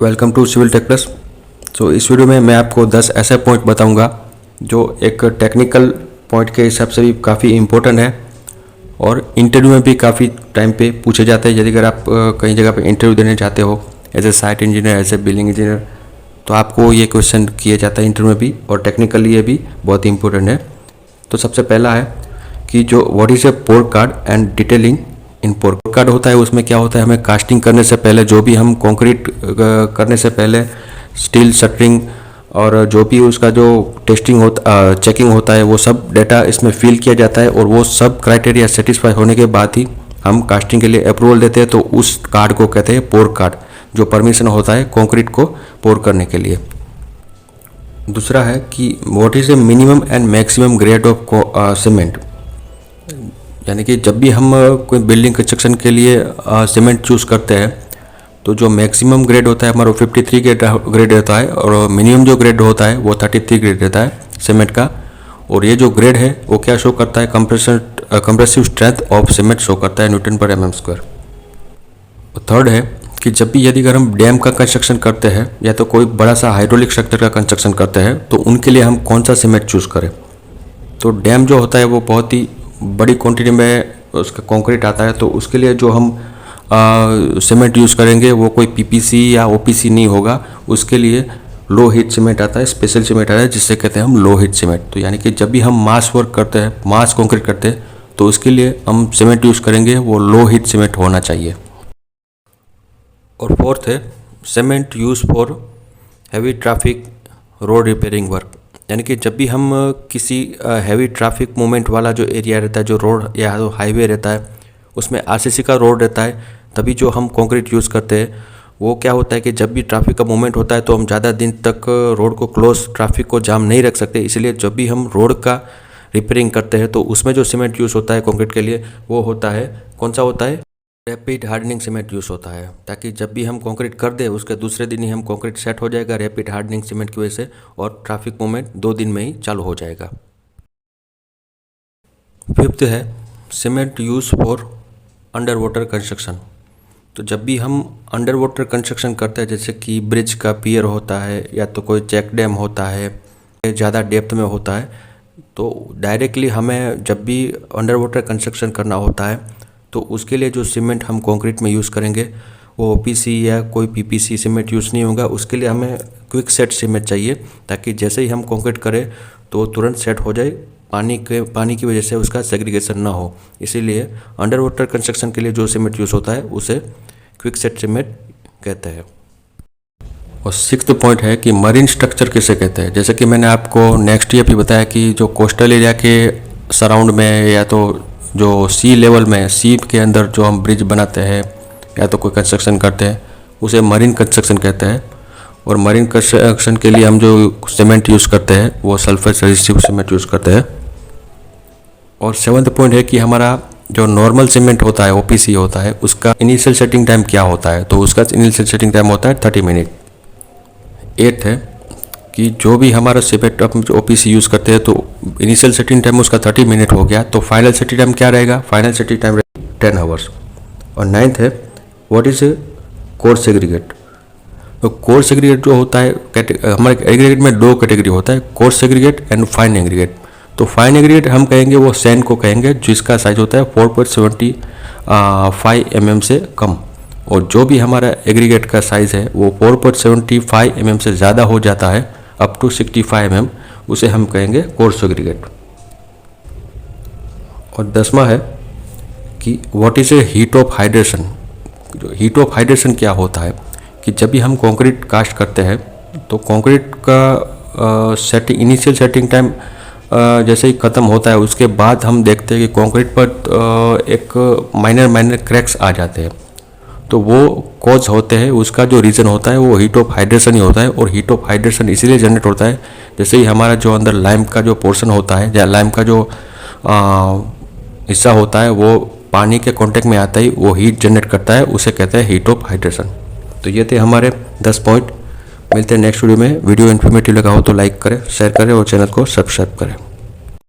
Welcome to civil tech plus. तो इस video में मैं आपको 10 ऐसे पॉइंट बताऊंगा जो एक टेक्निकल पॉइंट के हिसाब से भी काफ़ी इम्पोर्टेंट है और इंटरव्यू में भी काफ़ी टाइम पे पूछे जाते हैं। यदि अगर आप कहीं जगह पे इंटरव्यू देने जाते हो as a site engineer, as a building engineer, तो आपको ये क्वेश्चन किया जाता है इंटरव्यू में भी, और टेक्निकली ये भी बहुत इंपॉर्टेंट है। तो सबसे पहला है कि जो what is a pour card and detailing in pour card होता है, उसमें क्या होता है, हमें कास्टिंग करने से पहले, जो भी हम कंक्रीट करने से पहले स्टील शटरिंग और जो भी उसका जो टेस्टिंग होता चेकिंग होता है, वो सब डेटा इसमें फिल किया जाता है और वो सब क्राइटेरिया सेटिस्फाई होने के बाद ही हम कास्टिंग के लिए अप्रूवल देते हैं। तो उस कार्ड को कहते हैं पोर कार्ड, जो परमिशन होता है कंक्रीट को पोर करने के लिए। दूसरा है कि what is A minimum and maximum grade of cement, यानी कि जब भी हम कोई बिल्डिंग कंस्ट्रक्शन के लिए सीमेंट चूज़ करते हैं तो जो मैक्सिमम ग्रेड होता है हमारा 53 ग्रेड रहता है और मिनिमम जो ग्रेड होता है वो 33 ग्रेड रहता है सीमेंट का। और ये जो ग्रेड है वो क्या शो करता है, compressive strength of cement show करता है न्यूटन पर mm स्क्वायर। थर्ड है कि जब भी यदि अगर हम डैम का कंस्ट्रक्शन करते हैं या तो कोई बड़ा सा हाइड्रोलिक स्ट्रक्चर का कंस्ट्रक्शन करते हैं तो उनके लिए हम कौन सा सीमेंट चूज़ करें। तो डैम जो होता है वो बहुत ही बड़ी क्वांटिटी में उसका कंक्रीट आता है, तो उसके लिए जो हम सीमेंट यूज़ करेंगे वो कोई पीपीसी या ओपीसी नहीं होगा। उसके लिए लो हीट सीमेंट आता है, स्पेशल सीमेंट आता है, जिससे कहते हैं हम लो हीट सीमेंट। तो यानी कि जब भी हम मास वर्क करते हैं, मास कंक्रीट करते हैं, तो उसके लिए हम सीमेंट यूज़ करेंगे वो लो हीट सीमेंट होना चाहिए। और फोर्थ है cement use for heavy traffic road repairing work, यानी कि जब भी हम किसी हैवी ट्रैफिक मूवमेंट वाला जो एरिया रहता है, जो रोड या तो हाईवे रहता है, उसमें आरसीसी का रोड रहता है, तभी जो हम कंक्रीट यूज़ करते हैं वो क्या होता है कि जब भी ट्रैफिक का मूवमेंट होता है तो हम ज़्यादा दिन तक रोड को क्लोज, ट्रैफिक को जाम नहीं रख सकते। इसलिए जब भी हम रोड का रिपेयरिंग करते हैं तो उसमें जो सीमेंट यूज़ होता है कंक्रीट के लिए वो होता है, कौन सा होता है, रैपिड हार्डनिंग सीमेंट यूज़ होता है, ताकि जब भी हम कंक्रीट कर दे उसके दूसरे दिन ही हम कंक्रीट सेट हो जाएगा रैपिड हार्डनिंग सीमेंट की वजह से, और ट्रैफिक मूवमेंट 2 दिन में ही चालू हो जाएगा। फिफ्थ है cement use for under water construction. तो जब भी हम अंडर वाटर कंस्ट्रक्शन करते हैं, जैसे कि ब्रिज का पियर होता है या तो कोई चेक डैम होता है, ज़्यादा डेप्थ में होता है, तो डायरेक्टली हमें जब भी अंडर वाटर कंस्ट्रक्शन करना होता है तो उसके लिए जो सीमेंट हम कंक्रीट में यूज़ करेंगे वो ओपीसी या कोई पीपीसी सीमेंट यूज़ नहीं होगा। उसके लिए हमें क्विक सेट सीमेंट चाहिए, ताकि जैसे ही हम कंक्रीट करें तो तुरंत सेट हो जाए, पानी की वजह से उसका सेग्रीगेशन ना हो। इसीलिए अंडर वाटर कंस्ट्रक्शन के लिए जो सीमेंट यूज़ होता है उसे क्विक सेट सीमेंट कहते हैं। और सिक्स्थ पॉइंट है कि मरीन स्ट्रक्चर किसे कहते हैं। जैसे कि मैंने आपको नेक्स्ट ईयर भी बताया कि जो कोस्टल एरिया के सराउंड में या तो जो सी लेवल में, सी के अंदर जो हम ब्रिज बनाते हैं या तो कोई कंस्ट्रक्शन करते हैं उसे मरीन कंस्ट्रक्शन कहते हैं। और मरीन कंस्ट्रक्शन के लिए हम जो सीमेंट यूज़ करते हैं वो सल्फर रेजिस्टिव सीमेंट यूज़ करते हैं। और सेवन्थ पॉइंट है कि हमारा जो नॉर्मल सीमेंट होता है, ओपीसी होता है, उसका इनिशियल सेटिंग टाइम क्या होता है। तो उसका इनिशियल सेटिंग टाइम होता है 30 मिनट। एट्थ है कि जो भी हमारा सीमेंट हम ओपीसी यूज़ करते हैं तो इनिशियल सेटिंग टाइम उसका 30 मिनट हो गया, तो फाइनल सेटिंग टाइम क्या रहेगा, फाइनल सेटिंग टाइम 10 आवर्स। और नाइन्थ है what is A core segregate. तो कोर सेग्रीगेट जो होता है, हमारे एग्रीगेट में 2 कैटेगरी होता है, core segregate and fine aggregate. तो फाइन एग्रीगेट हम कहेंगे वो सैंड को कहेंगे, जिसका साइज होता है 4.75 mm से कम। और जो भी हमारा एग्रीगेट का साइज़ है वो 4.75 mm से ज़्यादा हो जाता है, अप टू 65 mm, उसे हम कहेंगे कोर्स एग्रीगेट। और 10वां है कि what is A heat of hydration. जो हीट ऑफ हाइड्रेशन क्या होता है कि जब भी हम कंक्रीट कास्ट करते हैं तो कंक्रीट का इनिशियल सेटिंग टाइम जैसे ही ख़त्म होता है उसके बाद हम देखते हैं कि कंक्रीट पर एक माइनर क्रैक्स आ जाते हैं। तो वो कॉज होते हैं, उसका जो रीज़न होता है वो हीट ऑफ हाइड्रेशन ही होता है। और हीट ऑफ हाइड्रेशन इसीलिए जनरेट होता है जैसे ही हमारा जो अंदर लाइम का जो पोर्शन होता है या लाइम का जो हिस्सा होता है वो पानी के कांटेक्ट में आता ही वो हीट जनरेट करता है, उसे कहते हैं हीट ऑफ हाइड्रेशन। तो ये थे हमारे 10 पॉइंट। मिलते हैं नेक्स्ट वीडियो में। वीडियो इन्फॉर्मेटिव लगा हो तो लाइक करें, शेयर करें और चैनल को सब्सक्राइब करें।